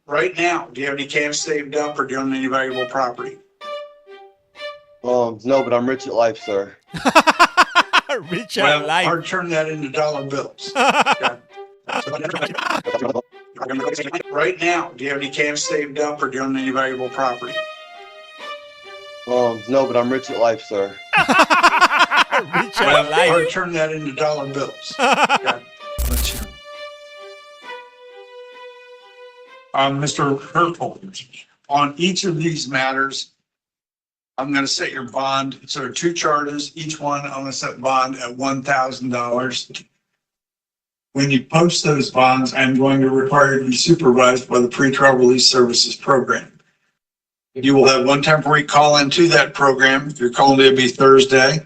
right now, do you have any cash saved up or do you own any valuable property? No, but I'm rich at life, sir. Richard Well, Life. hard to turn that into dollar bills. Okay. Right now, do you have any cash saved up or do you own any valuable property? No, but I'm rich at life, sir. Richard Well, hard to Life. turn that into dollar bills. Okay. Let's hear. Mr. Hertel, on each of these matters, I'm going to set your bond. So there are two charges. Each one, I'm going to set bond at $1,000. When you post those bonds, I'm going to require you to be supervised by the pretrial release services program. You will have one temporary call into that program. Your call day will be Thursday.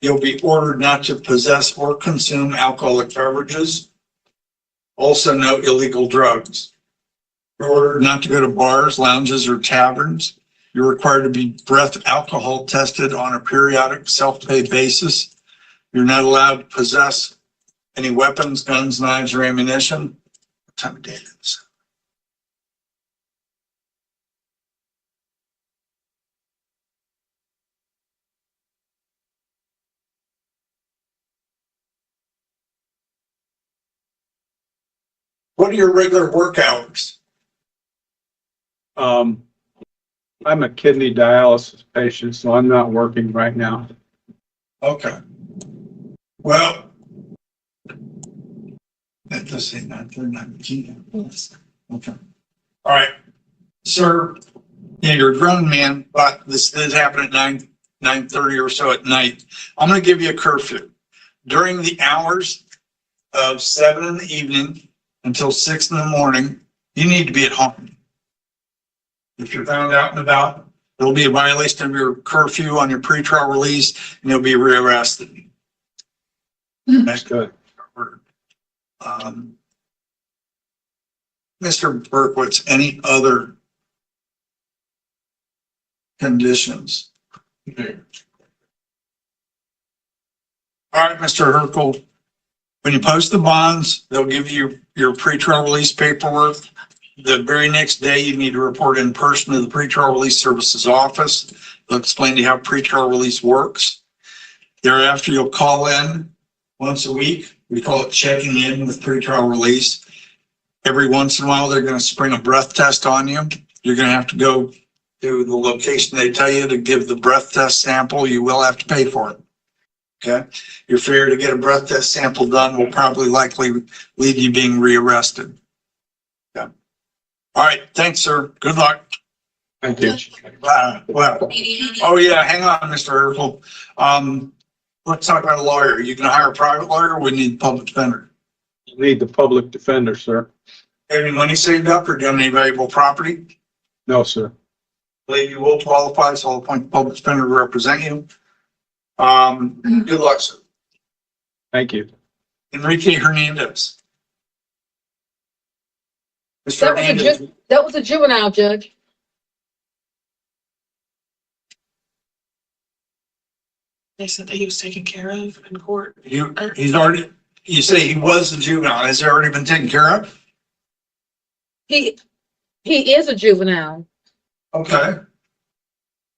You'll be ordered not to possess or consume alcoholic beverages. Also, no illegal drugs. You're ordered not to go to bars, lounges, or taverns. You're required to be breath alcohol tested on a periodic self-pay basis. You're not allowed to possess any weapons, guns, knives, or ammunition. What time of day is it? What are your regular work hours? I'm a kidney dialysis patient, so I'm not working right now. Okay. Well, that does say 9:19. Okay. All right. Sir, yeah, you're a grown man, but this did happen at 9:30 or so at night. I'm going to give you a curfew. During the hours of 7 in the evening until 6 in the morning, you need to be at home. If you're found out and about, it'll be a violation of your curfew on your pretrial release, and you'll be rearrested. That's good. Mr. Berkowitz, any other conditions? All right, Mr. Herkel, when you post the bonds, they'll give you your pretrial release paperwork. The very next day, you need to report in person to the pretrial release services office. They'll explain to you how pretrial release works. Thereafter, you'll call in once a week. We call it checking in with pretrial release. Every once in a while, they're going to spring a breath test on you. You're going to have to go to the location they tell you to give the breath test sample. You will have to pay for it. Okay. Your failure to get a breath test sample done will probably likely lead you being rearrested. Okay. All right. Thanks, sir. Good luck. Thank you. Oh yeah. Hang on, Mr. Hertel. Let's talk about a lawyer. You can hire a private lawyer, or we need a public defender. You need the public defender, sir. Any money saved up or do you have any valuable property? No, sir. Believe you will qualify, so I'll appoint a public defender to represent you. Good luck, sir. Thank you. Enrique Hernandez. Mr. Hernandez, That was a juvenile, Judge. They said that he was taken care of in court. he's already, you say he was a juvenile. Has it already been taken care of? He is a juvenile. Okay.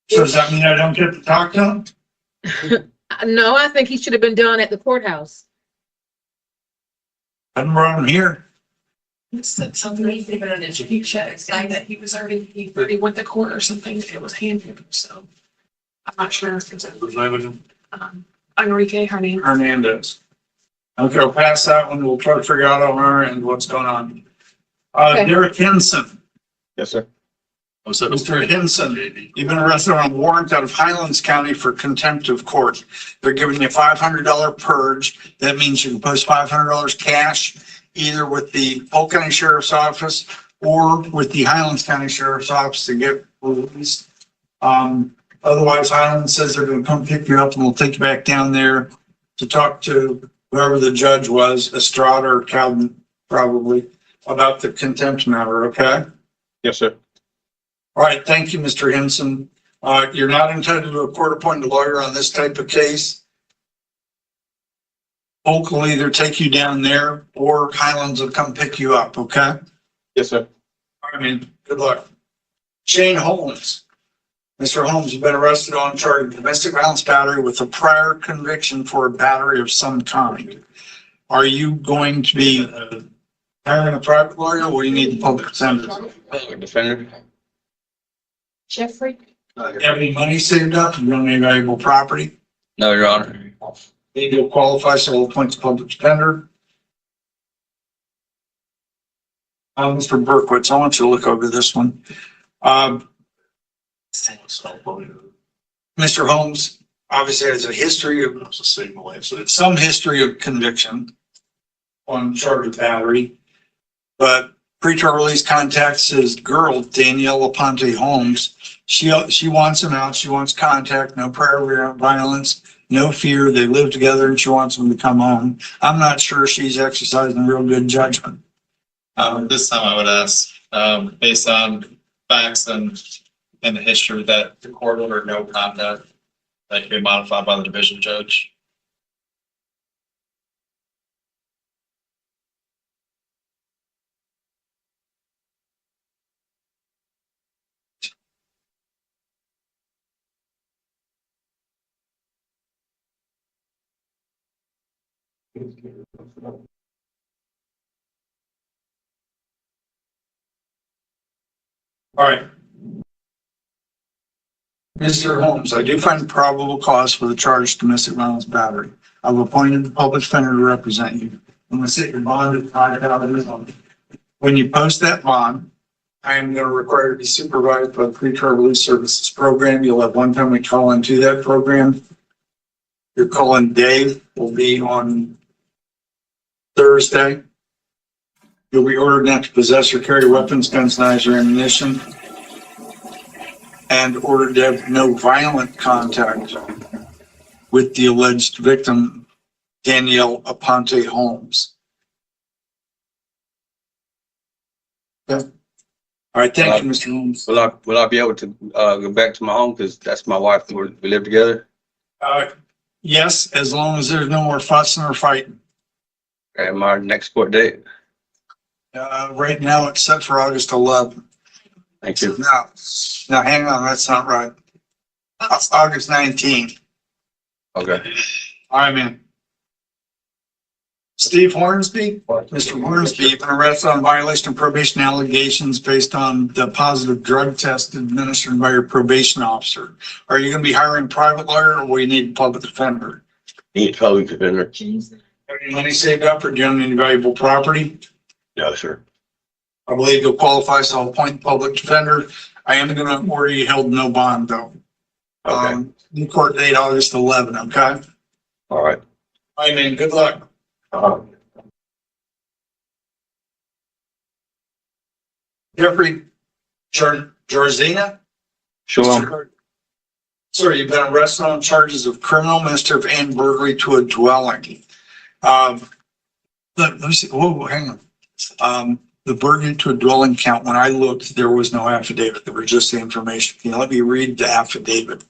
So does that mean I don't get to talk to him? No, I think he should have been done at the courthouse. I haven't brought him here. It said something, even an interview check saying that he already went to court or something. It was handed, so I'm not sure if it's Enrique Hernandez. Okay, I'll pass that one. We'll try to figure out on our end what's going on. Okay. Derek Henson. Yes, sir. Mr. Henson, you've been arrested on a warrant out of Highlands County for contempt of court. They're giving you a $500 purge. That means you can post $500 cash either with the Polk County Sheriff's Office or with the Highlands County Sheriff's Office to get released. Otherwise, Highlands says they're going to come pick you up and we'll take you back down there to talk to whoever the judge was, Estrada or Calvin, probably, about the contempt matter, okay? Yes, sir. All right, thank you, Mr. Henson. You're not entitled to a court-appointed lawyer on this type of case. Polk will either take you down there or Highlands will come pick you up, okay? Yes, sir. I mean, good luck. Shane Holmes. Mr. Holmes, you've been arrested on charge of domestic violence battery with a prior conviction for a battery of some kind. Are you going to be hiring a private lawyer, or will you need the public defender? Defender? Jeffrey? You have any money saved up? You don't have any valuable property? No, Your Honor. Maybe you'll qualify, so we'll appoint the public defender. Mr. Berkowitz, I want you to look over this one. Mr. Holmes obviously has a history of some history of conviction on charge of battery, but pretrial release contacts his girl, Danielle Aponte Holmes. She wants him out. She wants contact, no prior violence, no fear. They live together and she wants him to come home. I'm not sure she's exercising real good judgment. This time I would ask, based on facts and the history, that the court ordered no contact that can be modified by the division judge. All right. Mr. Holmes, I do find probable cause for the charged domestic violence battery. I've appointed the public defender to represent you. I'm going to set your bond at $5,000. When you post that bond, I am going to require it to be supervised by the pretrial release services program. You'll have one time we call into that program. Your call-in day will be on Thursday. You'll be ordered not to possess or carry weapons, guns, knives, or ammunition, and ordered to have no violent contact with the alleged victim, Danielle Aponte Holmes. Okay. All right, thank you, Mr. Holmes. Will I be able to go back to my home? Because that's my wife. We live together. Yes, as long as there's no more fussing or fighting. At my next court date. Right now, it's set for August 11th. Thank you. Now, hang on, that's not right. August 19th. Okay. I'm in. Steve Hornsby, Mr. Hornsby, you've been arrested on violation of probation allegations based on the positive drug test administered by your probation officer. Are you going to be hiring a private lawyer, or will you need a public defender? Need public defender. Have any money saved up, or do you own any valuable property? No, sir. I believe you'll qualify, so I'll appoint the public defender. I am going to order you held no bond, though. Okay. New court date August 11, okay? All right. I mean, good luck. Jeffrey Jarzina? Sure. Sir, you've been arrested on charges of criminal mischief and burglary to a dwelling. Let me see. Whoa, hang on. The burglary to a dwelling count, when I looked, there was no affidavit. There was just the information. Can you let me read the affidavit?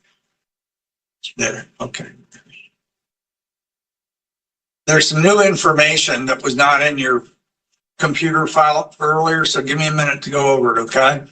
There, okay. There's some new information that was not in your computer file earlier, so give me a minute to go over it, okay?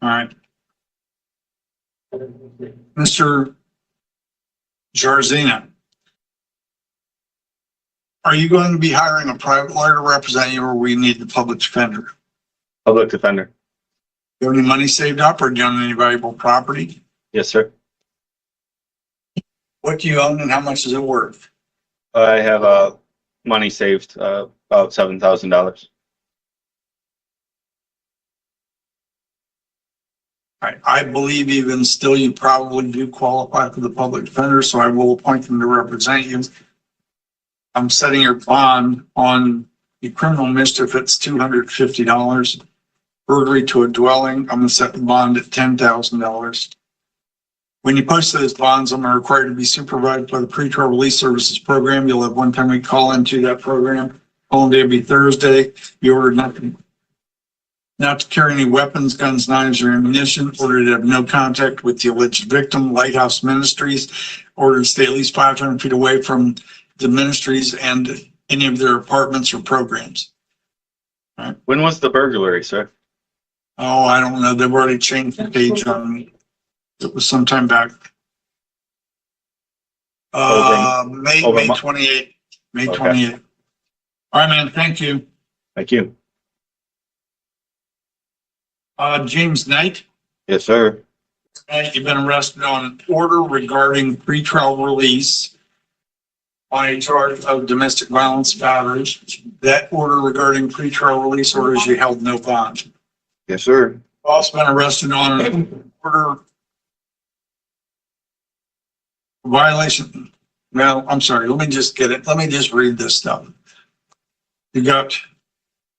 All right. Mr. Jarzina, are you going to be hiring a private lawyer to represent you, or we need the public defender? Public defender. Do you have any money saved up, or do you own any valuable property? Yes, sir. What do you own and how much is it worth? I have money saved, about $7,000. I believe even still, you probably do qualify for the public defender, so I will appoint them to represent you. I'm setting your bond on the criminal mischief, it's $250. Burglary to a dwelling, I'm gonna set the bond at $10,000. When you post those bonds, I'm required to be supervised by the pretrial release services program. You'll have one time we call into that program. Call day will be Thursday. You order not to carry any weapons, guns, knives, or ammunition. Ordered to have no contact with the alleged victim. Lighthouse Ministries ordered to stay at least 500 feet away from the ministries and any of their apartments or programs. When was the burglary, sir? Oh, I don't know. They've already changed the page on me. It was sometime back. May over a month. 28th, May Okay. 28th. All right, man, thank you. Thank you. James Knight, Yes, sir. you've been arrested on an order regarding pretrial release on a charge of domestic violence battery. That order regarding pretrial release orders you held no bond. Yes, sir. Also been arrested on an order violation. Well, I'm sorry, let me just get it. Let me just read this stuff. You got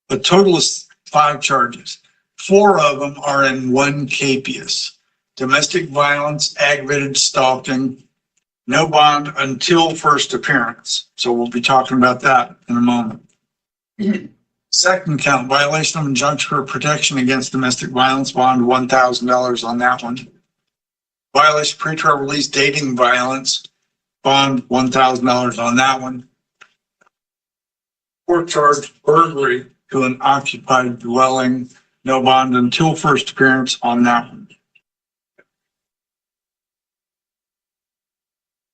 a total of 5 charges. 4 of them are in one capias. Domestic violence, aggravated stalking, no bond until first appearance. So we'll be talking about that in a moment. Second count, violation of injunction for protection against domestic violence, bond $1,000 on that one. Violation of pretrial release dating violence, bond $1,000 on that one. Fourth charge, burglary to an occupied dwelling, no bond until first appearance on that one.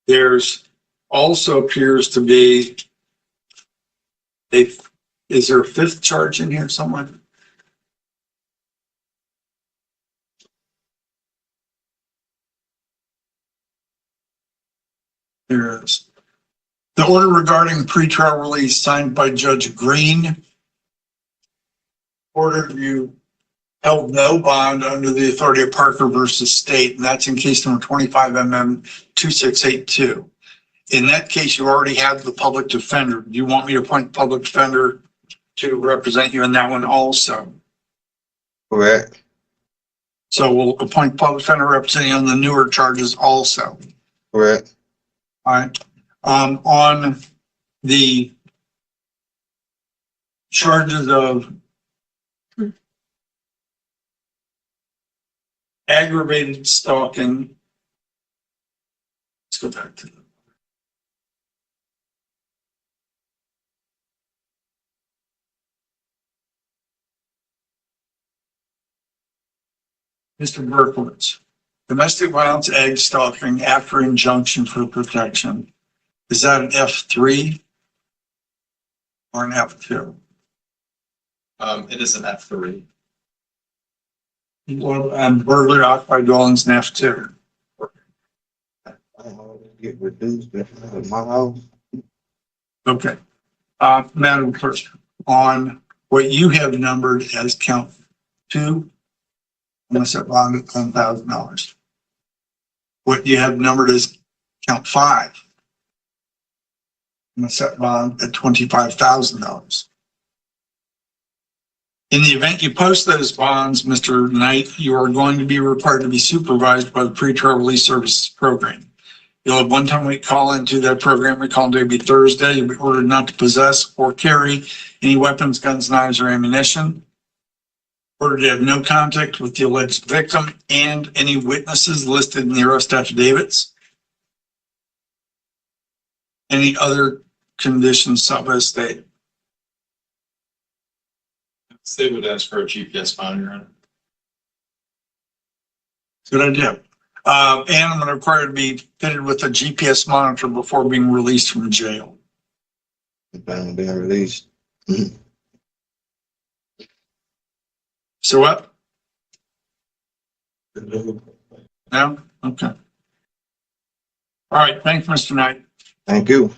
There's also appears to be is there a 5th charge in here somewhere? There is. The order regarding pretrial release signed by Judge Green ordered you held no bond under the authority of Parker versus State, and that's in case number 25 MM 2682. In that case, you already have the public defender. Do you want me to appoint public defender to represent you in that one also? Correct. So we'll appoint public defender representing on the newer charges also. Correct. All right. On the charges of aggravated stalking. Let's go back to the. Mr. Berkowitz, domestic violence, egg stalking after injunction for protection. Is that an F3 or an F2? It is an F3. Well, and burglary occupied dwellings an F2. Get reduced in my house. Okay. Madam Clerk, on what you have numbered as count 2, I'm going to set bond at $10,000. What you have numbered as count 5, I'm going to set bond at $25,000. In the event you post those bonds, Mr. Knight, you are going to be required to be supervised by the pretrial release services program. You'll have one time we call into that program. We call day will be Thursday. You'll be ordered not to possess or carry any weapons, guns, knives, or ammunition. Ordered to have no contact with the alleged victim and any witnesses listed in the arrest affidavits. Any other conditions sought by the state? They would ask for a GPS monitor. Good idea. And I'm going to require to be fitted with a GPS monitor before being released from jail. Being released. So what? No? Okay. All right. Thanks, Mr. Knight. Thank you.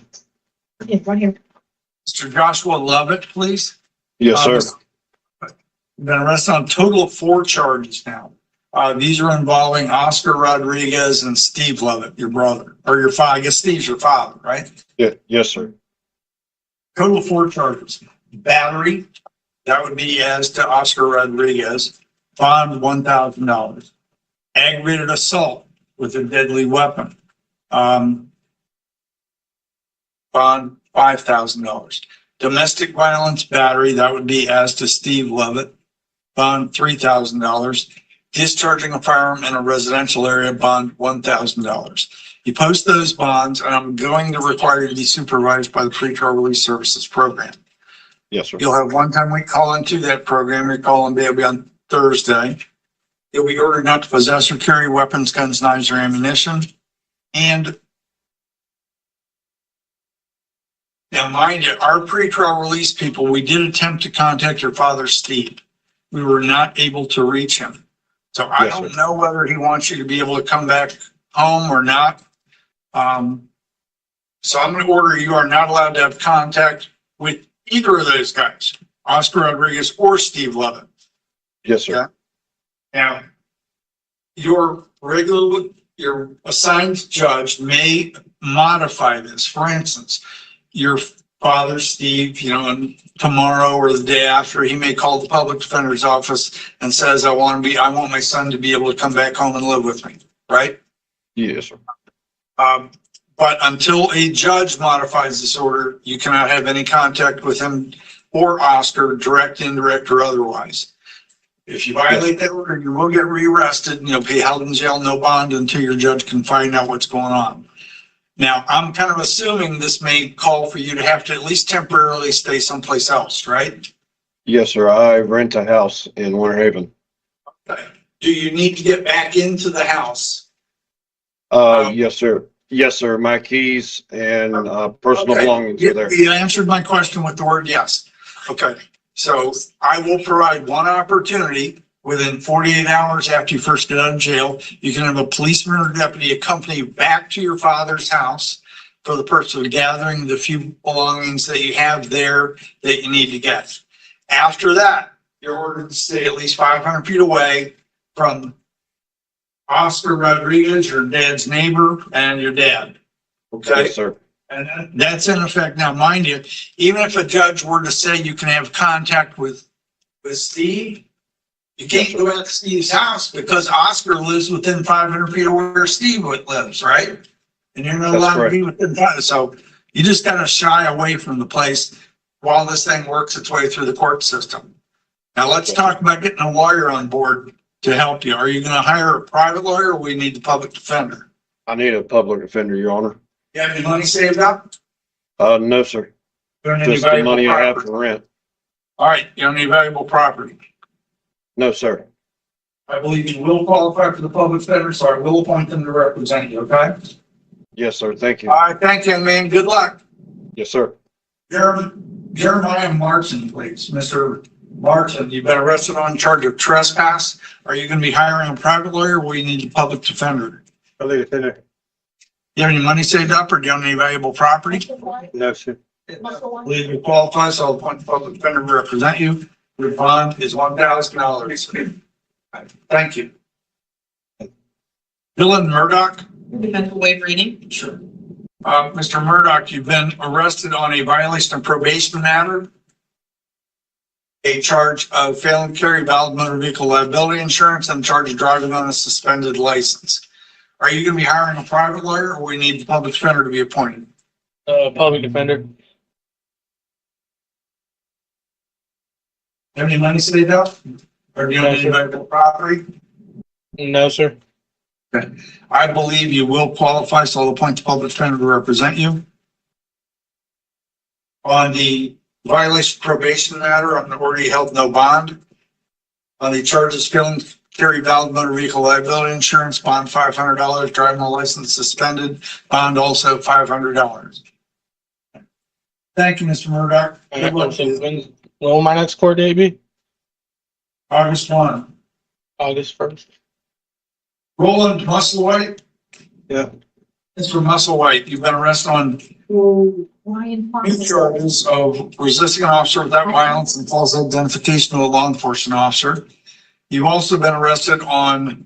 Mr. Joshua Lovett, please. Yes, sir. Been arrested on a total of 4 charges now. These are involving Oscar Rodriguez and Steve Lovett, your brother, or your father. I guess Steve's your father, right? Yeah, yes, sir. total of 4 charges. Battery, that would be as to Oscar Rodriguez, bond $1,000. Aggravated assault with a deadly weapon, bond $5,000. Domestic violence battery, that would be as to Steve Levitt, bond $3,000. Discharging a firearm in a residential area, bond $1,000. You post those bonds, and I'm going to require you to be supervised by the pretrial release services program. Yes, sir. You'll have one time we call into that program. Your call-in day will be on Thursday. You'll be ordered not to possess or carry weapons, guns, knives, or ammunition. And now, mind you, our pretrial release people, we did attempt to contact your father, Steve. We were not able to reach him. So I Yes, don't sir. know whether he wants you to be able to come back home or not. So I'm going to order you are not allowed to have contact with either of those guys, Oscar Rodriguez or Steve Levitt. Yes, sir. Now, your assigned judge may modify this. For instance, your father, Steve, and tomorrow or the day after, he may call the public defender's office and says, I want my son to be able to come back home and live with me, right? Yes, sir. But until a judge modifies this order, you cannot have any contact with him or Oscar, direct, indirect, or otherwise. If you violate that order, you will get rearrested and you'll be held in jail, no bond, until your judge can find out what's going on. Now, I'm kind of assuming this may call for you to have to at least temporarily stay someplace else, right? Yes, sir. I rent a house in Winter Haven. Do you need to get back into the house? Yes, sir. Yes, sir. My keys and personal Okay. belongings are there. You answered my question with the word yes. Okay, so I will provide one opportunity within 48 hours after you first get out of jail. You can have a policeman or deputy accompany you back to your father's house for the purpose of gathering the few belongings that you have there that you need to get. After that, you're ordered to stay at least 500 feet away from Oscar Rodriguez, your dad's neighbor, and your dad. Okay? Yes, sir. And that's in effect. Now, mind you, even if a judge were to say you can have contact with Steve, you can't go out to Steve's house because Oscar lives within 500 feet of where Steve lives, right? And you're not That's allowed to correct. be within that. So you just gotta shy away from the place while this thing works its way through the court system. Now, let's talk about getting a lawyer on board to help you. Are you gonna hire a private lawyer or we need the public defender? I need a public defender, Your Honor. You have any money saved up? No, sir. Don't any Just the valuable money I have property? for rent. All right, you don't need valuable property. No, sir. I believe you will qualify for the public defender, so I will appoint them to represent you, okay? Yes, sir. Thank you. All right, thank you, man. Good luck. Yes, sir. Jeremiah Martin, please. Mr. Martin, you've been arrested on charge of trespass. Are you going to be hiring a private lawyer or will you need a public defender? Public defender. You have any money saved up or do you own any valuable property? No, sir. Believe you qualify, so I'll appoint the public defender to represent you. Your bond is $1,000. Thank you. Dylan Murdoch? Mental waive reading. Sure. Mr. Murdoch, you've been arrested on a violation of probation matter, a charge of failing to carry valid motor vehicle liability insurance, and charge of driving on a suspended license. Are you going to be hiring a private lawyer or we need the public defender to be appointed? Public defender. Have any money saved up? Or do you own any valuable property? No, sir. I believe you will qualify, so I'll appoint the public defender to represent you. On the violation of probation matter, I'm already held no bond. On the charges failing to carry valid motor vehicle liability insurance, bond $500, driving license suspended, bond also $500. Thank you, Mr. Murdoch. Good luck. When will my next court date be? August 1. August 1st. Roland Musselwhite? Yeah. Mr. Musselwhite, you've been arrested on new charges of resisting an officer without violence and false identification of a law enforcement officer. You've also been arrested on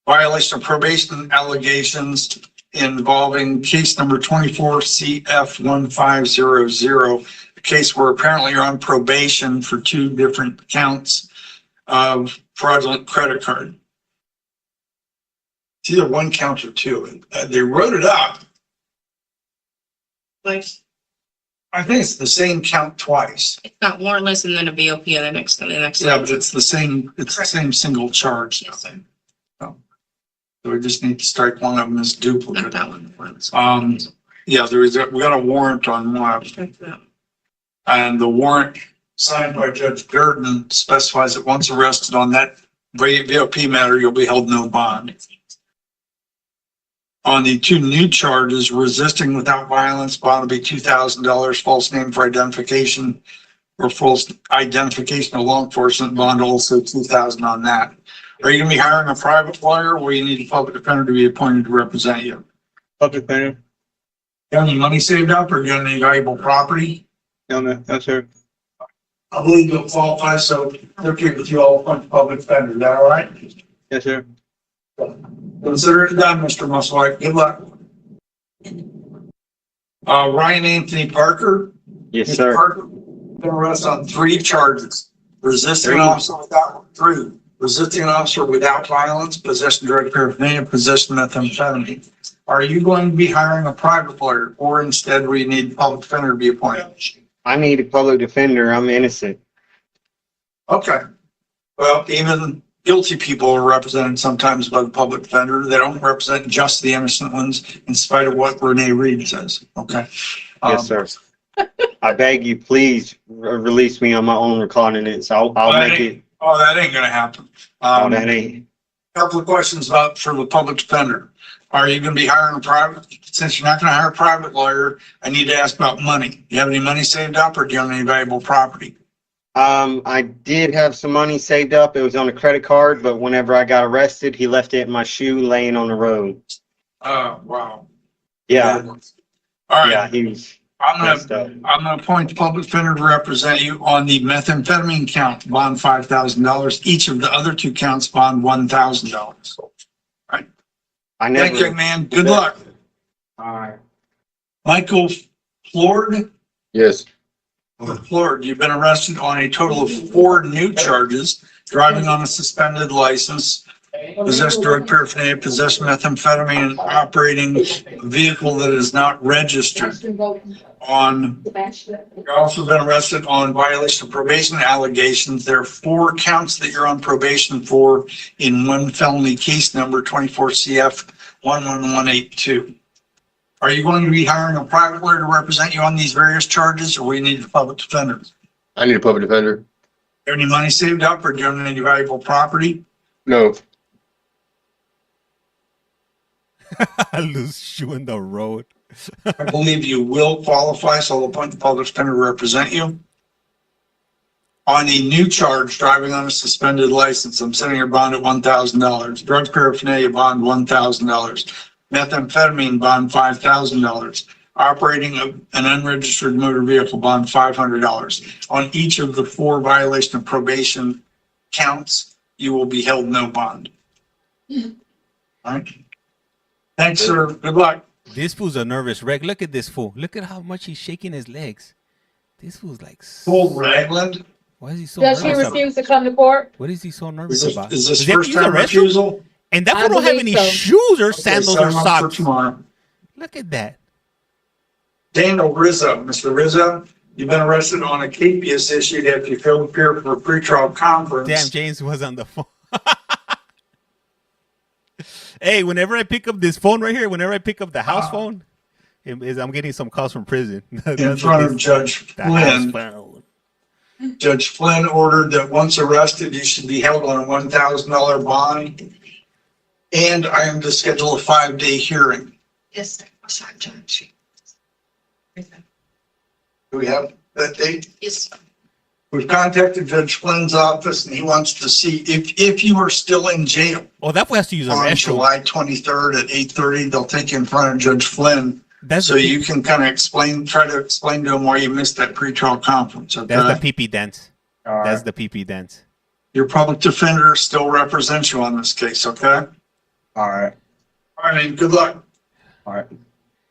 violation of probation allegations involving case number 24 CF 1500 case where apparently you're on probation for 2 different counts of fraudulent credit card. It's either 1 count or 2. They wrote it up. Like, I think it's the same count twice. it's not warrantless and then a BOP and the next. Yeah, but it's the same single charge. Yes, sir. So we just need to strike one of them as Not duplicate. that one. Warrantless. Yeah, we got a warrant on one. Strike that. And the warrant signed by Judge Durden specifies that once arrested on that VOP matter, you'll be held no bond. On the 2 new charges, resisting without violence, bond will be $2,000, false name for identification or false identification of law enforcement, bond also $2,000 on that. Are you gonna be hiring a private lawyer or you need a public defender to be appointed to represent you? Public defender. Got any money saved up or got any valuable property? No, sir. I believe you'll qualify, so they're okay with you all appoint public defender. Is that all right? Yes, sir. Consider it done, Mr. Musselwhite. Good luck. Ryan Anthony Parker. Yes, Mr. sir. Parker, been arrested on 3 charges. Resisting an 3? officer without, 3. Resisting an officer without violence, possession of drug paraphernalia, possession of methamphetamine. Are you going to be hiring a private lawyer or instead we need a public defender to be appointed? I need a public defender. I'm innocent. Okay. Well, even guilty people are represented sometimes by the public defender. They don't represent just the innocent ones in spite of what Renee Reed says. Okay. Yes, sir. I beg you, please release me on my own recognizance. I'll make it. Oh, that ain't gonna happen. Oh, that ain't. Couple of questions for the public defender. Are you gonna be hiring a private, since you're not gonna hire a private lawyer, I need to ask about money. Do you have any money saved up or do you have any valuable property? I did have some money saved up. It was on a credit card, but whenever I got arrested, he left it in my shoe laying on the road. Oh, wow. Yeah, All yeah, right, he was I'm messed gonna up. appoint the public defender to represent you on the methamphetamine count, bond $5,000. Each of the other 2 counts, bond $1,000. I Thank you, never. man. Good luck. All right. Michael Flord. Yes. Florida, you've been arrested on a total of 4 new charges: driving on a suspended license, possess drug paraphernalia, possess methamphetamine, and operating a vehicle that is not registered. You've also been arrested on violation of probation allegations. There are 4 counts that you're on probation for in one felony case number 24 CF 11182. Are you going to be hiring a private lawyer to represent you on these various charges, or we need a public defender? I need a public defender. Have any money saved up, or do you have any valuable property? No. Loose shoe in the road. I believe you will qualify, so I'll appoint the public defender to represent you. On a new charge, driving on a suspended license, I'm setting your bond at $1,000. Drug paraphernalia bond, $1,000. Methamphetamine bond, $5,000. Operating an unregistered motor vehicle bond, $500. On each of the 4 violation of probation counts, you will be held no bond. All right. Thanks, sir. Good luck. This fool's a nervous wreck. Look at this fool. Look at how much he's shaking his legs. This fool's like. Full Ragland. Why is he so Does he nervous? refuse to come to court? What is he so Is nervous this, about? is this Does he have to first use the time restroom? refusal? And that I fool don't have believe any so. shoes or Okay, sandals set or him up for socks. tomorrow. Look at that. Daniel Rizzo, Mr. Rizzo, you've been arrested on a capias issued after you failed to appear for a pretrial conference. Damn, James was on the phone. Hey, whenever I pick up this phone right here, whenever I pick up the house phone, I'm getting some calls from prison. In front of Judge the house Flynn. phone. Judge Flynn ordered that once arrested, you should be held on a $1,000 bond. And I am to schedule a 5-day hearing. Yes, sir. Sorry, Judge. Do we have that date? Yes. We've contacted Judge Flynn's office and he wants to see if you are still in jail Oh, that fool has to use a on restroom. July 23rd at 8:30. They'll take you in front of Judge Flynn. That's So the you can kind of try to explain to him why you missed that pretrial conference. that's Okay? the pee-pee dance. All That's right. the pee-pee dance. Your public defender still represents you on this case, okay? All right. All right, man, good luck. All right.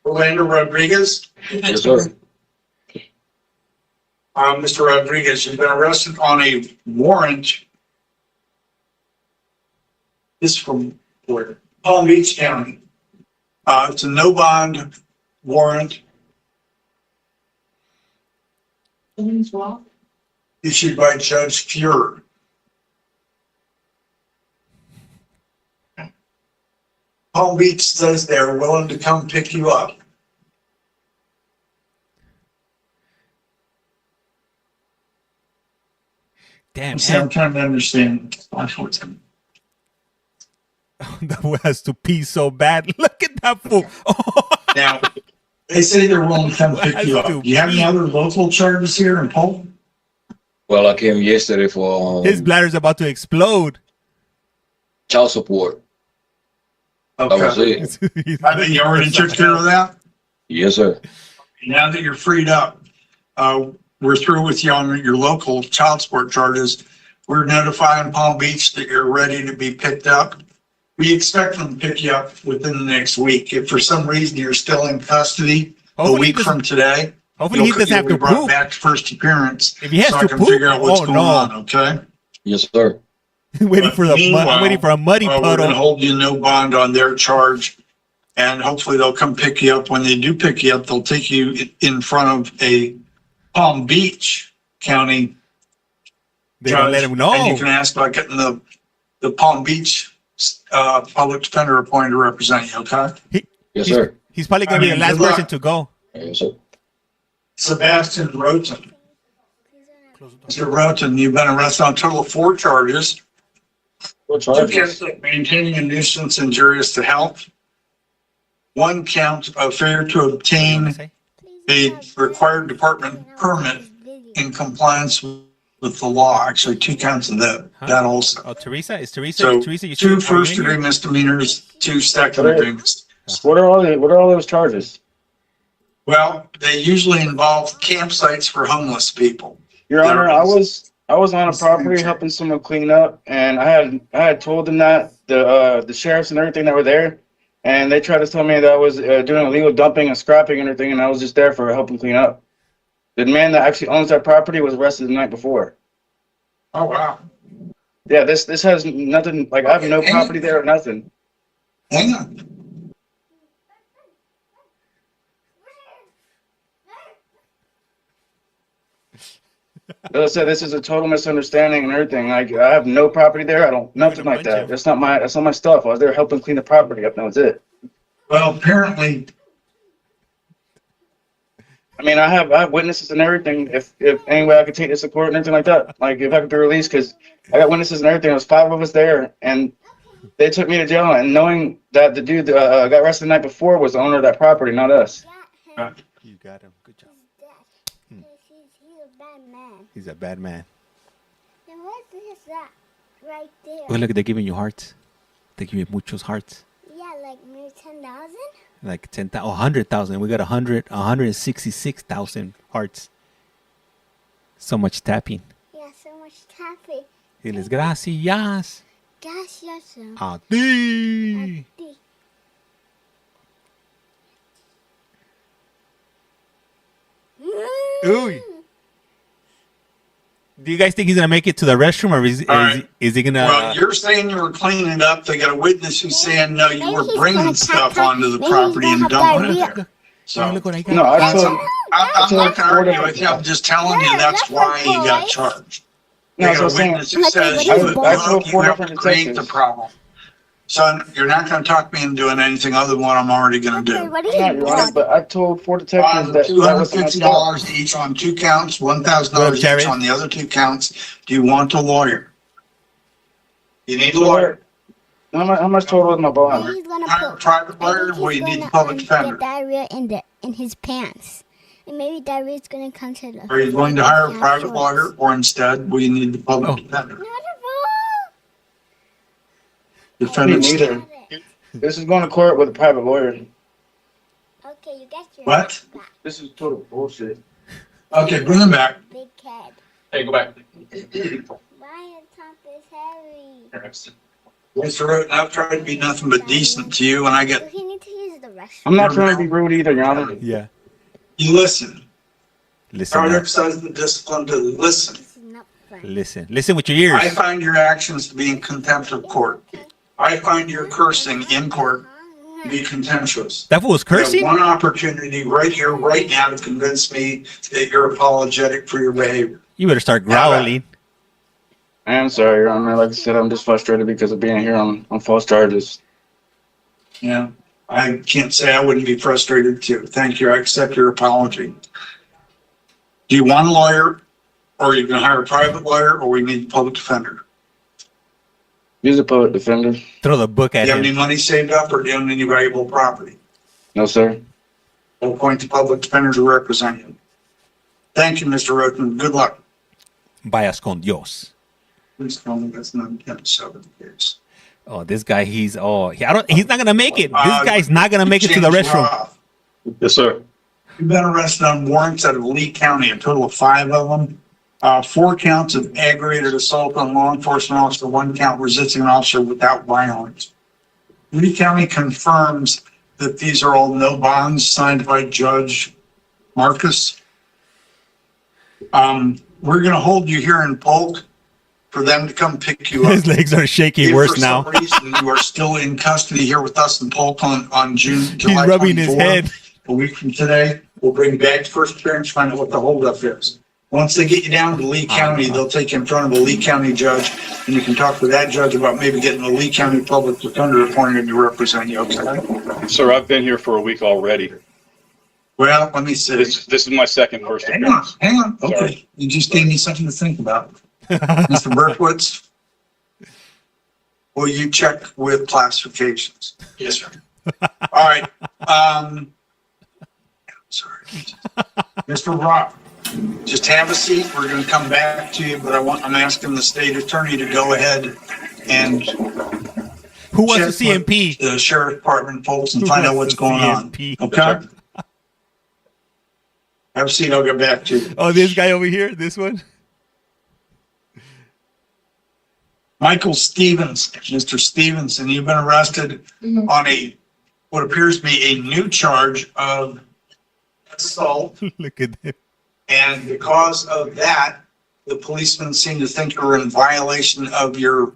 Orlando Rodriguez, Yes, sir. Mr. Rodriguez, you've been arrested on a warrant. This is from where? Palm Beach County. It's a no bond warrant issued by Judge Fuhrer. Palm Beach says they're willing to come pick you up. Damn, See, I'm and trying to understand. that one has to pee so bad. Look at that fool. Now, they say they're willing to come pick you up. Do you have any other local charges here in Polk? Well, I came yesterday for His bladder's about to explode. child support. That was Okay. it. I think you already took care of that. Yes, sir. Now that you're freed up, we're through with you on your local child support charges. We're notifying Palm Beach that you're ready to be picked up. We expect them to pick you up within the next week. If for some reason you're still in custody a Hopefully he week doesn't- from today, Hopefully he doesn't have you'll to be brought poop. back to first appearance. If he has So I to can poop, figure out what's oh going no. on, okay? Yes, sir. waiting for the I'm waiting for a muddy We're gonna puddle. hold you no bond on their charge. And hopefully they'll come pick you up. When they do pick you up, they'll take you in front of a Palm Beach County They don't let judge. him know. And you can ask about getting the Palm Beach public defender appointed to represent you, okay? Yes, sir. He's probably gonna be the I mean, last good luck. person to go. Yes, sir. Sebastian Roten. Mr. Roten, you've been arrested on a total of 4 charges. What 2 charges? counts of maintaining a nuisance injurious to health. 1 count of failure to obtain a required department permit in compliance with the law. Actually, 2 counts of that also. Oh, Teresa? Is Teresa? So Is Teresa? You 2 are you first in here? degree misdemeanors, 2 second degree misdemeanors. What are all those charges? Well, they usually involve campsites for homeless people. Your Honor, I was on a property helping someone clean up, and I had told them that the sheriffs and everything that were there, and they tried to tell me that I was doing illegal dumping and scrapping and everything, and I was just there for helping clean up. The man that actually owns that property was arrested the night before. Oh, wow. Yeah, this has nothing. Like I have no property there or nothing. Hang on. As I said, this is a total misunderstanding and everything. Like I have no property there. I don't nothing like that. That's not my stuff. I was there helping clean the property up. That was it. Well, apparently, I mean, I have witnesses and everything. If any way I could take this to court and anything like that, like if I could be released, because I got witnesses and everything. There was 5 of us there, and they took me to jail. And knowing that the dude got arrested the night before was the owner of that property, not us. You got him. Good job. He's a bad man. He's a bad man. And what is that right there? Oh, look, they're giving you hearts. They give you muchos hearts. Yeah, like maybe 10,000? Like 10,000, 100,000. We got 166,000 hearts. So much tapping. Yeah, so much tapping. Diles gracias. Gracias. A ti. Uy. Do you guys think he's gonna make it to the restroom, or is right. he gonna? well, you're saying you were cleaning up. They got a witness who's saying, no, you were bringing stuff onto the property and dumping it there. So Look what I got. No, I told. I'm not arguing with you. I'm just telling you that's why he got charged. No, They so got a saying, witness who says I you told 4 have to different create the detectives. problem. Son, you're not going to talk me into doing anything other than what I'm already going to do. What are not you Your Honor, doing? but I told 4 detectives that that was my stuff. $250 each on 2 counts, $1,000 Jared. each on the other 2 counts. Do you want a lawyer? You need a lawyer. How much total is my bond? He's gonna Hire a put. private I lawyer, think or he's you need gonna, a public get defender. diarrhea in his pants. And maybe diarrhea is gonna come to the. Are you going to hire a private shorts. lawyer, or instead, will you need the public Oh. defender? Not Defendant's neither. This is going to court with a private lawyer. Okay, you got your. What? back, This is total bullshit. Okay, bring them back. Big head. Hey, go back. Why your top is heavy? Mr. Roten, I've tried to be nothing but decent to you, and I Do get, he need to use the restroom? I'm not trying to be rude either, Your Honor. Yeah. you listen. Listen, Or up. exercise the discipline to listen. This is not fun. Listen with your ears. I find your actions to be in contempt of court. I find your cursing in court to be contemptuous. That fool was You have cursing. one opportunity right here, right now to convince me that you're apologetic for your behavior. You better start growling. I am sorry, Your Honor. Like I said, I'm just frustrated because of being here on false charges. Yeah, I can't say I wouldn't be frustrated too. Thank you. I accept your apology. Do you want a lawyer, or are you going to hire a private lawyer, or we need a public defender? Use a public defender. Throw the book Do at you have any him. money saved up, or do you own any valuable property? No, sir. We'll appoint the public defender to represent you. Thank you, Mr. Roten. Good luck. Vayas con Dios. Please tell me that's not the case. Oh, this guy, he's he's not gonna make it. This Uh, guy's not gonna make it to the James restroom. Roth, Yes, sir. you've been arrested on warrants out of Lee County, a total of 5 of them. 4 counts of aggravated assault on law enforcement officer, 1 count resisting an officer without violence. Lee County confirms that these are all no bonds signed by Judge Marcus. We're going to hold you here in Polk for them to come pick you up. His legs are shaking If worse for now. some reason you are still in custody here with us in Polk on July He's rubbing his 24th, head. a week from today, we'll bring you back to first appearance, find out what the holdup is. Once they get you down to Lee County, they'll take you in front of a Lee County judge, and you can talk to that judge about maybe getting a Lee County public defender appointed to represent you, okay? Sir, I've been here for a week already. Well, let me see. This is my second first Hang on, appearance. hang on, okay. Sorry. You just gave me something to think about. Mr. Berkowitz, will you check with classifications? Yes, sir. All right, sorry. Mr. Rock, just have a seat. We're gonna come back to you, but I'm asking the state attorney to go ahead and Who wants to check with CMP? the sheriff department folks and Who find out wants what's to going on. CMP? Okay? Have a seat, I'll get back to you. Oh, this guy over here, this one. Michael Stevens, Mr. Stevenson, you've been arrested on what appears to be a new charge of assault. Look at him. And because of that, the policemen seem to think you're in violation of your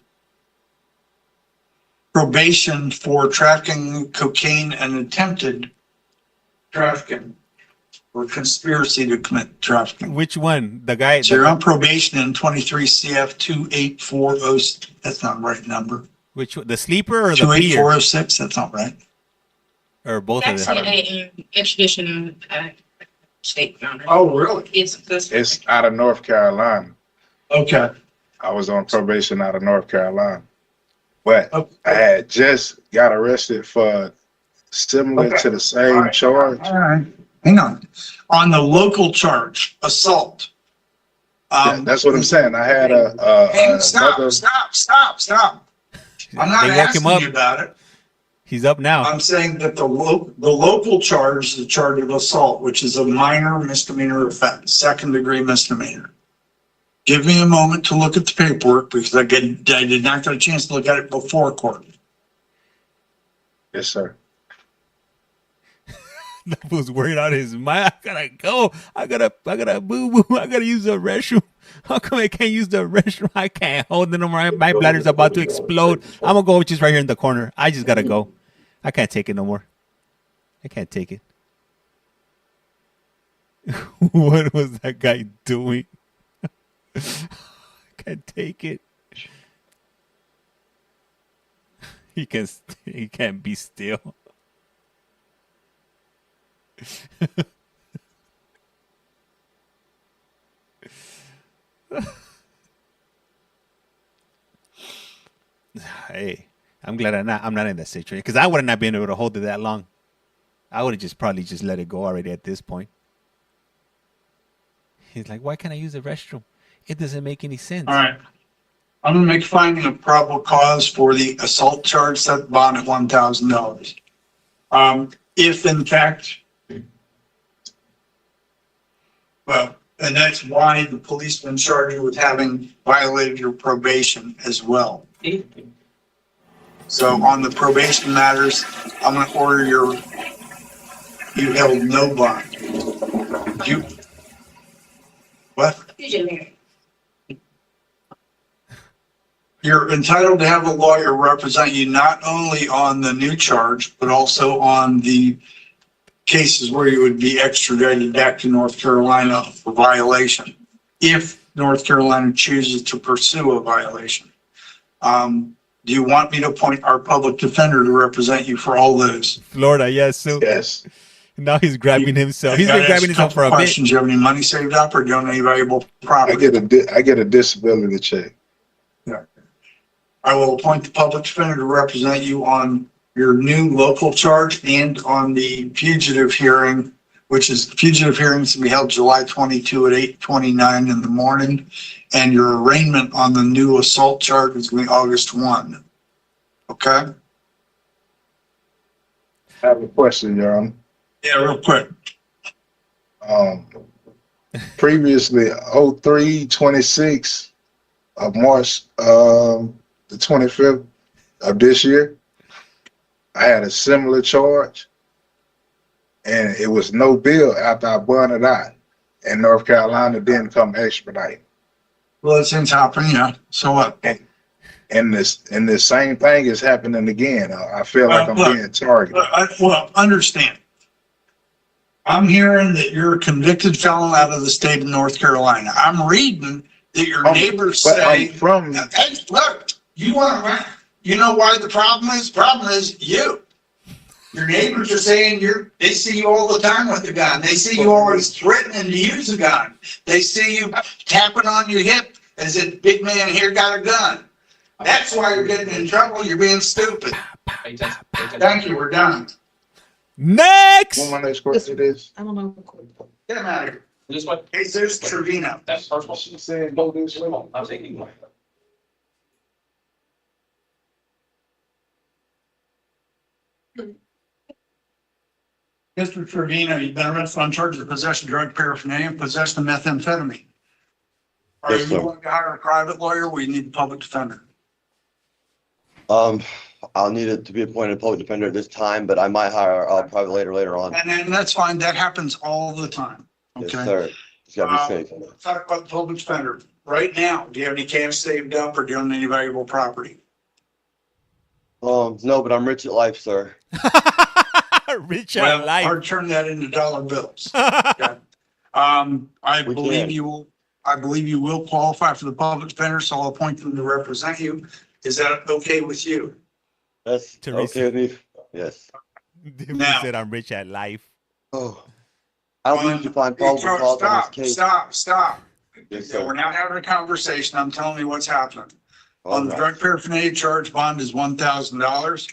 probation for trafficking cocaine and attempted trafficking or conspiracy to commit trafficking. Which one? The guy. So you're on probation in 23 CF 28406. That's not the right number. Which one? The sleeper or the beer? 28406. That's not right. Or both of That's them? an extradition state, Your Honor. Oh, really? It's this. It's out of North Carolina. Okay. I was on probation out of North Carolina. But Oh, I had just got arrested for similar Okay. to the same charge. All right. Hang on. On the local charge, assault. Yeah, that's what I'm saying. I had Hey, stop. another, I'm not They woke him asking up. you about it. He's up now. I'm saying that the local charge is the charge of assault, which is a minor misdemeanor offense, 2nd-degree misdemeanor. Give me a moment to look at the paperwork because I did not get a chance to look at it before court. yes, sir. That was worried out of his mind. I gotta go. I gotta boo boo. I gotta use the restroom. How come I can't use the restroom? I can't hold it no more. My bladder's about to explode. I'm gonna go just right here in the corner. I just gotta go. I can't take it no more. I can't take it. What was that guy doing? I can't take it. He can't be still. Hey, I'm glad I'm not in that situation because I would have not been able to hold it that long. I would have probably let it go already at this point. He's like, why can't I use the restroom? It doesn't make any sense. All right. I'm gonna make finding of probable cause for the assault charge, set bond at $1,000. If in fact, well, and that's why the policeman charged you with having violated your probation as well. So on the probation matters, I'm gonna order you held no bond. You're entitled to have a lawyer represent you not only on the new charge, but also on the cases where you would be extradited back to North Carolina for violation, if North Carolina chooses to pursue a violation. Do you want me to appoint our public defender to represent you for all those? Florida, yes. So Yes. now he's grabbing himself. He's Gotta been ask grabbing himself couple for a bit. questions. Do you have any money saved up or do you own any valuable I property? get a disability check. I will appoint the public defender to represent you on your new local charge and on the fugitive hearing, which is fugitive hearings to be held July 22 at 8:29 in the morning. And your arraignment on the new assault charge is going to be August 1. Okay? I have a question, Your Honor. Yeah, real quick. Previously, 03/26 of March, the 25th of this year, I had a similar charge, and it was no bill after I bonded out, and North Carolina didn't come expedite. Well, it seems happening, yeah. So what? And this same thing is happening again. I feel like I'm Look, being targeted. Well, understand. I'm hearing that you're a convicted felon out of the state of North Carolina. I'm reading that your neighbors But say, I'm from, hey, look, you know why the problem is? Problem is you. Your neighbors are saying they see you all the time with a gun. They see you always threatening to use a gun. They see you tapping on your hip as if big man here got a gun. That's why you're getting in trouble. You're being stupid. Thank you. We're done. Next. what my next question is? I don't know. Get him out of here. This one, Jesus Trevino. that's personal. She said go this way. I'm thinking. Mr. Trevino, you've been arrested on charges of possession of drug paraphernalia and possession of methamphetamine. Are Yes, you sir. willing to hire a private lawyer? We need a public defender. I'll need it to be appointed public defender at this time, but I might hire a private later on. And then that's fine. That happens all the time. Yes, Okay. sir. It's gotta be safe. Talk about the public defender. Right now, do you have any cash saved up or do you own any valuable property? No, but I'm rich at life, sir. Rich Well, at life. hard to turn that into dollar bills. Okay. I We believe can. I believe you will qualify for the public defender, so I'll appoint them to represent you. Is that okay with you? That's Teresa. okay with me. Yes. He Now- said I'm rich at life. Oh, I don't usually find probable cause on this case. Stop. Yes, So we're sir. not having a conversation. I'm telling you what's happening. All On the right. drug paraphernalia charge, bond is $1,000.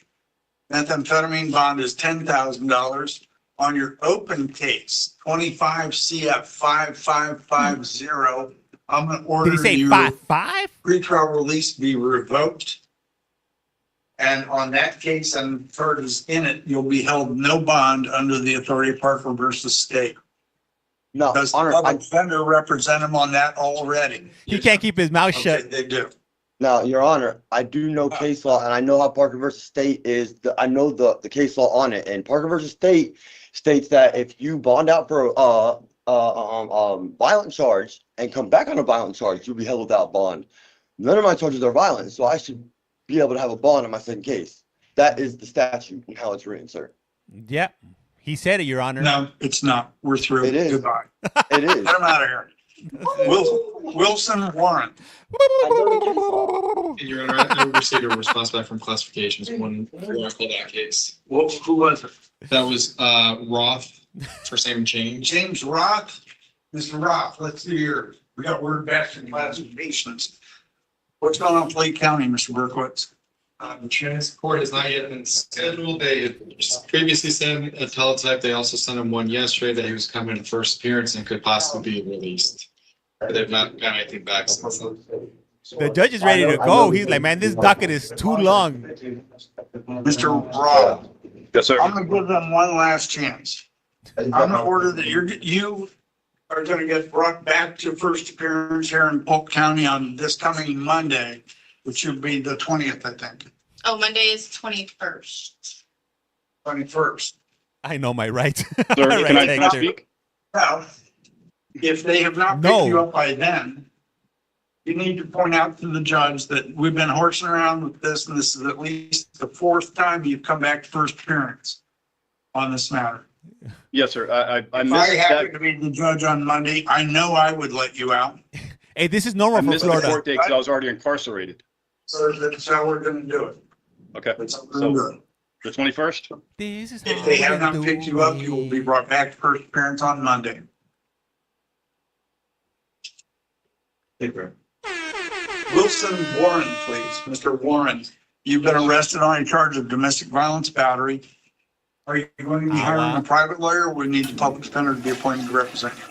Methamphetamine bond is $10,000. On your open case, 25 CF 5550, I'm going to Did order he say you 5'5"? pretrial release be revoked. And on that case, and third is in it, you'll be held no bond under the authority of Parker versus State. No, Does the Honor, public defender represent him on that already? He can't keep his mouth Okay, shut. they do. now, Your Honor, I do know case law, and I know how Parker versus State is. I know the case law on it, and Parker versus State states that if you bond out for violent charge and come back on a violent charge, you'll be held without bond. None of my charges are violent, so I should be able to have a bond on my second case. That is the statute and how it's written, sir. Yep. He said it, Your Honor. No, it's not. We're through. It is. Goodbye. It is. Get him out of here. Wilson Warren. Your Honor, I received a response back from classifications when I called that case. Who was it? That was Roth for same change. James Roth. Mr. Roth, let's do we got word back from classifications. What's going on in Lake County, Mr. Berkowitz? Transport has not yet been scheduled. They had previously sent a teletype. They also sent him one yesterday that he was coming to first appearance and could possibly be released. But they've not got anything back since then. The judge is ready to go. He's like, man, this docket is too long. Mr. Roth, Yes, sir. I'm gonna give them one last chance. I'm gonna order that you are gonna get brought back to first appearance here in Polk County on this coming Monday, which would be the 20th, I think, Oh, Monday is 21st. 21st. I know my rights. Sir, Right, can I Hector. speak? Now, If they have not No. picked you up by then, you need to point out to the judge that we've been horsing around with this, and this is at least the fourth time you've come back to first appearance on this matter. Yes, sir. I If I missed happen that. to be the judge on Monday, I know I would let you out. Hey, this is I normal for missed the Florida. court date because I was already incarcerated. So that's how we're gonna do it. Okay, That's how we're gonna do so it. the 21st? This is If how they have we not do picked you up, it. you will be brought back to first appearance on Monday. Wilson Warren, please. Mr. Warren, you've been arrested on a charge of domestic violence battery. Are you going to be hiring a private lawyer? Or we need the public defender to be appointed to represent you.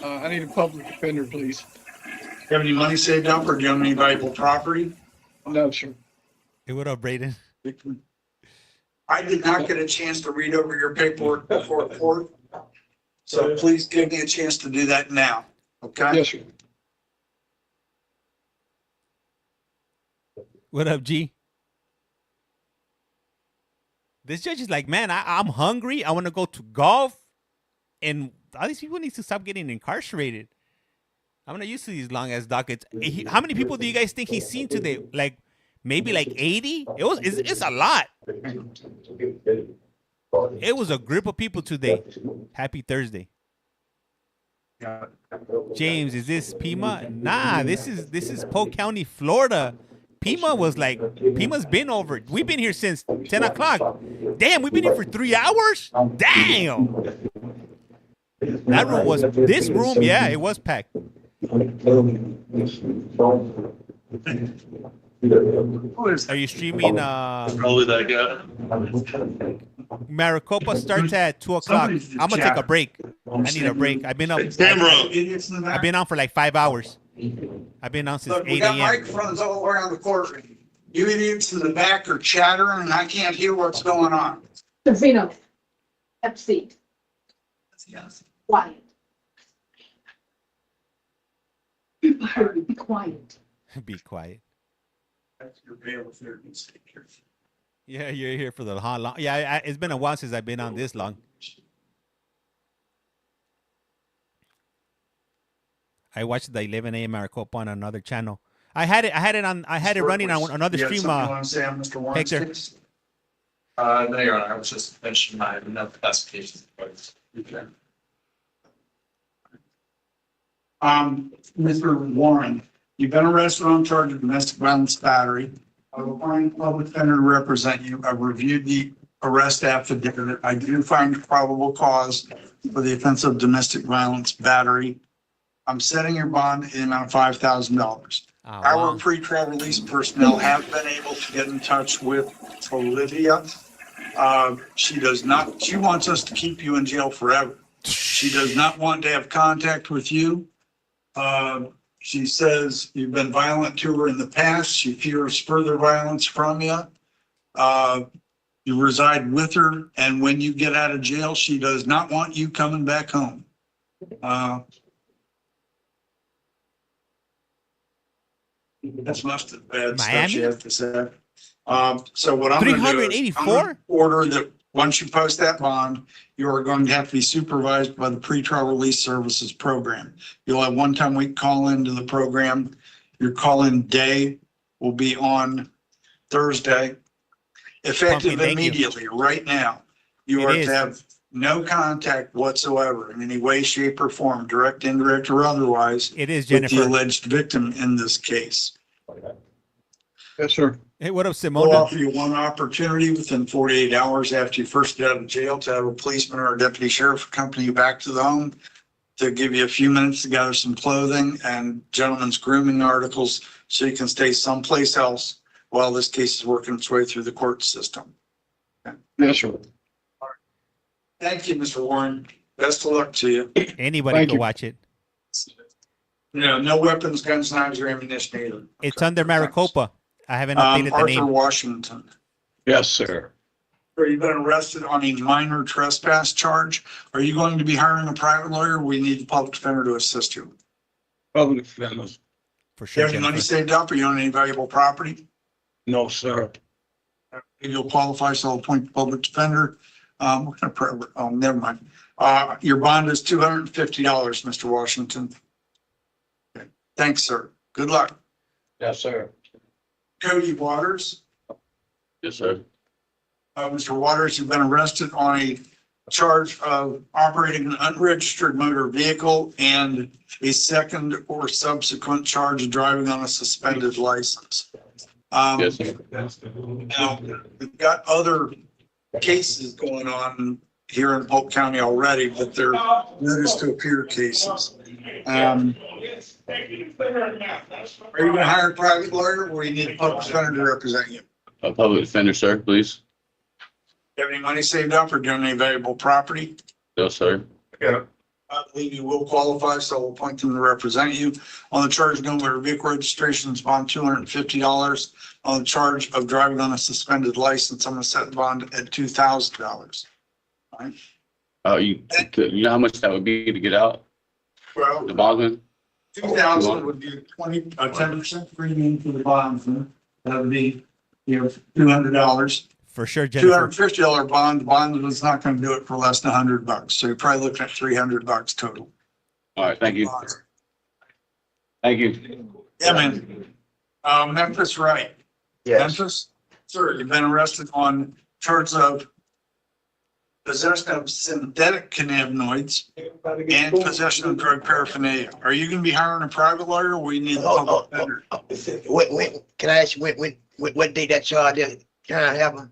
I need a public defender, please. Do you have any money saved up or do you have any valuable property? No, sir. Hey, what up, Braden? I did not get a chance to read over your paperwork before court. So please give me a chance to do that now, okay? Yes, sir. What up, G? This judge is like, man, I'm hungry. I want to go to golf. And all these people need to stop getting incarcerated. I'm not used to these long ass dockets. How many people do you guys think he's seen today? Like maybe like 80? It's a lot. It was a group of people today. Happy Thursday. James, is this Pima? Nah, this is Polk County, Florida. Pima's been over. We've been here since 10 o'clock. Damn, we've been here for 3 hours? Damn. This room, yeah, it was packed. Are you streaming? Probably that guy. Maricopa starts at 2 o'clock. I'm gonna take a break. I need a break. I've been up. I've been on for like 5 hours. I've been on since Look, we 8 got a.m. microphones all around the courtroom. You idiots in the back are chattering and I can't hear what's going on. Zeno, have a seat. Quiet. Be quiet. Be quiet. That's your bailiff there. Yeah, you're here for the long. Yeah, it's been a while since I've been on this long. I watched the 11 a.m. Maricopa on another channel. I had it running on another You had stream. something you want to say on Mr. Warren's Hector. case? No, Your Honor, I was just mentioning my classifications. Mr. Warren, you've been arrested on charge of domestic violence battery. I will find a public defender to represent you. I've reviewed the arrest affidavit. I do find probable cause for the offense of domestic violence battery. I'm setting your bond in the amount of $5,000. Our pre-trial release personnel have been able to get in touch with Olivia. She wants us to keep you in jail forever. She does not want to have contact with you. She says you've been violent to her in the past. She fears further violence from you. You reside with her, and when you get out of jail, she does not want you coming back home. That's most of the bad stuff she has to say. So what I'm going to do is I'm gonna order that once you post that bond, you are going to have to be supervised by the pretrial release services program. You'll have one-time week call into the program. Your call-in day will be on Thursday, effective immediately, right now. You are to have no contact whatsoever in any way, shape, or form, direct, indirect, or otherwise. It is with the Jennifer. alleged victim in this case. Yes, sir. Hey, what up, We'll Simona? offer you one opportunity within 48 hours after you first get out of jail to have a policeman or a deputy sheriff accompany you back to the home to give you a few minutes to gather some clothing and gentlemen's grooming articles so you can stay someplace else while this case is working its way through the court system. Yes, sir. Thank you, Mr. Warren. Best of luck to you. Anybody Thank can you. watch it. No weapons, guns, knives, or ammunition either. It's under Maricopa. I haven't updated the Arthur name. Washington. Yes, sir. You've been arrested on a minor trespass charge. Are you going to be hiring a private lawyer? We need the public defender to assist you. Public defender. For Do you sure. have any money Jennifer. saved up or you own any valuable property? No, sir. If you'll qualify, so I'll appoint the public defender. Never mind. Your bond is $250, Mr. Washington. Okay. Thanks, sir. Good luck. Yes, sir. Cody Waters. Yes, sir. Mr. Waters, you've been arrested on a charge of operating an unregistered motor vehicle and a second or subsequent charge of driving on a suspended license. Yes, sir. Now, we've got other cases going on here in Polk County already, but they're notice to appear cases. Are you gonna hire a private lawyer or you need a public defender to represent you? A public defender, sir, please. Do you have any money saved up or do you have any valuable property? No, sir. I believe you will qualify, so we'll appoint them to represent you. On the charge of no motor vehicle registrations, bond $250. On the charge of driving on a suspended license, I'm gonna set the bond at $2,000. You know how much that would be to get out? Well, The bondman? 2,000 would be 10% premium for the bond. That would be, $200. For sure, Jennifer. $250 bond. The bond was not gonna do it for less than $100. So you're probably looking at $300 total. All right, thank you. Thank you. Yeah, man. Memphis, right? Yes, Memphis, sir, you've been arrested on charge of possession of synthetic cannabinoids and possession of drug paraphernalia. Are you gonna be hiring a private lawyer or we need a public defender? can I ask you, what date that charge is? Can I have them?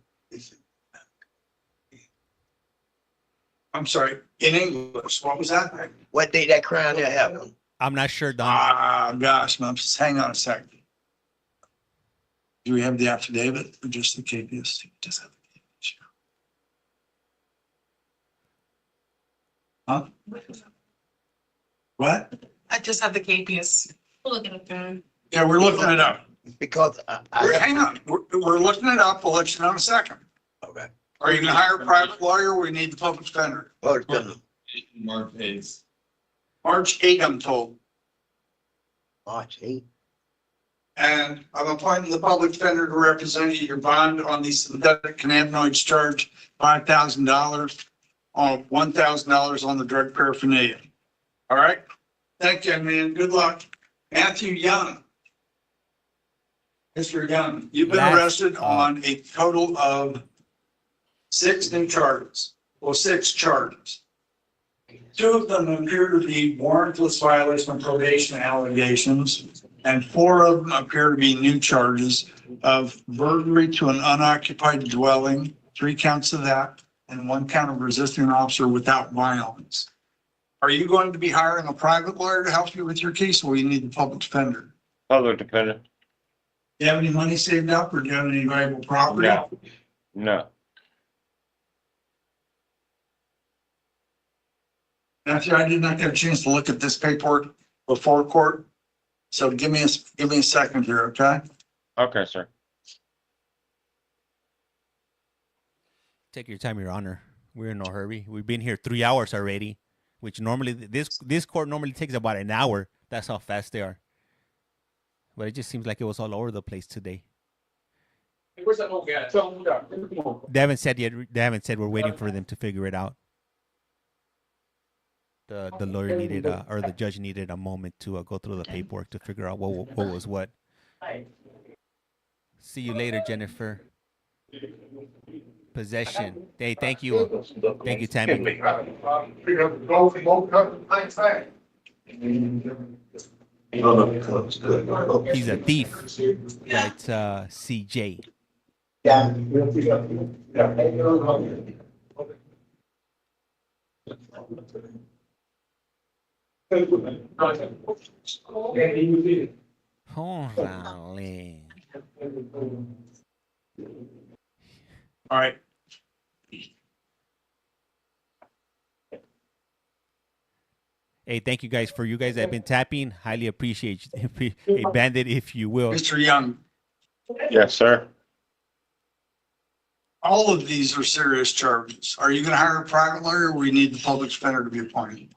I'm sorry, in English, what was that? What date that crime there happened? I'm not sure, Don. Gosh, Memphis, hang on a second. Do we have the affidavit or just the KPS? Just have the KPS. Huh? What? I just have the KPS. We'll look at it then. Yeah, we're looking it up. Because Hang on, we're looking it up. We'll let you know in a second. Okay. Are you gonna hire a private lawyer or we need the public defender? Mark Hayes. March 8, I'm told. March 8th. And I'm appointing the public defender to represent you. Your bond on these synthetic cannabinoids charge $5,000 on $1,000 on the drug paraphernalia. All right? Thank you, man. Good luck. Matthew Young. Mr. Young, you've been Yes. arrested on a total of 6 new charges. Well, 6 charges. 2 of them appear to be warrantless violation of probation allegations, and 4 of them appear to be new charges of burglary to an unoccupied dwelling, 3 counts of that, and 1 count of resisting an officer without violence. Are you going to be hiring a private lawyer to help you with your case, or you need the public defender? Public defender. Do you have any money saved up, or do you have any valuable property? No. Matthew, I did not get a chance to look at this paperwork before court, so give me a second here, okay? Okay, sir. Take your time, Your Honor. We're in no hurry. We've been here 3 hours already, which normally this court normally takes about an hour. That's how fast they are. But it just seems like it was all over the place today. Where's that old guy? Tell him, come on. They haven't said yet. They haven't said we're waiting for them to figure it out. The lawyer needed or the judge needed a moment to go through the paperwork to figure out what was what. See you later, Jennifer. Possession. Hey, thank you. Thank you, Tammy. He's a thief. That's CJ. Holy. All right. Hey, thank you guys for you guys that have been tapping. Highly appreciate a bandit, if you will. Mr. Young, Yes, sir. all of these are serious charges. Are you going to hire a private lawyer, or we need the public defender to be appointed?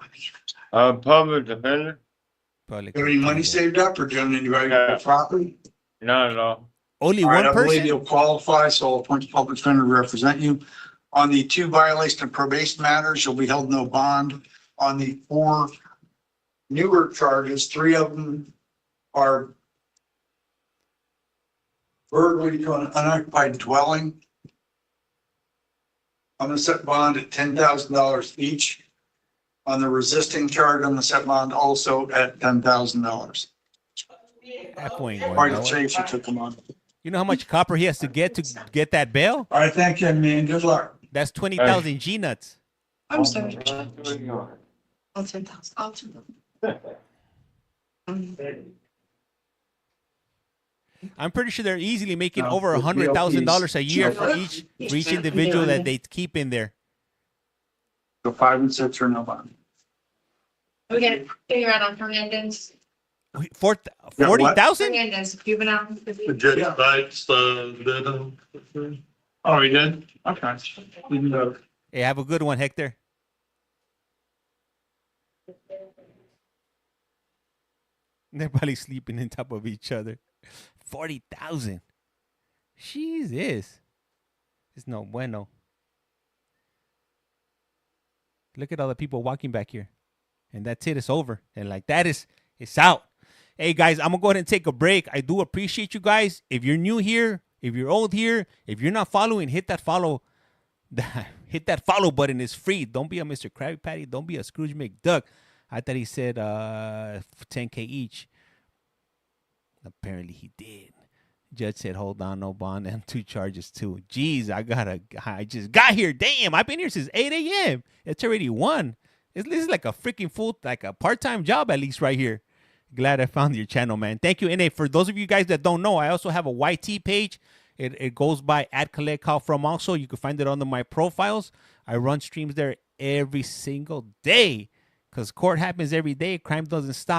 Public defender? Public Do you have any money saved up, or do you have any valuable property? Not at all. Only All right, one I believe person. you'll qualify, so I'll appoint the public defender to represent you. On the 2 violation of probation matters, you'll be held no bond. On the 4 newer charges, 3 of them are burglary to an unoccupied dwelling. I'm gonna set bond at $10,000 each. On the resisting charge, I'm gonna set bond also at $10,000. That fool ain't going Quite a nowhere. chase you took him on. You know how much copper he has to get that bail? All right, thank you, man. Good luck. That's 20,000 G nuts. I'm sorry. All 10,000. All 10,000. I'm pretty sure they're easily making No, over the $100,000 a year for GLPs. each individual that they keep in there. So 5 and 6 are no bond. We got to figure out on Hernandez. 40,000? Hernandez, juvenile. Yeah. Oh, he did? Okay. Even though. Hey, have a good one, Hector. They're probably sleeping on top of each other. 40,000. Jesus. It's no bueno. Look at all the people walking back here. And that's it. It's over. And like that is, it's out. Hey, guys, I'm going to go ahead and take a break. I do appreciate you guys. If you're new here, if you're old here, if you're not following, hit that follow. Hit that follow button. It's free. Don't be a Mr. Krabby Patty. Don't be a Scrooge McDuck. I thought he said 10K each. Apparently he did. Judge said, hold on, no bond, and 2 charges too. Jeez, I just got here. Damn, I've been here since 8 a.m. It's already 1. This is like a freaking like a part-time job at least right here. Glad I found your channel, man. Thank you. And hey, for those of you guys that don't know, I also have a YT page. It goes by @CollectCall also. You can find it under my profiles. I run streams there every single day because court happens every day. Crime doesn't stop.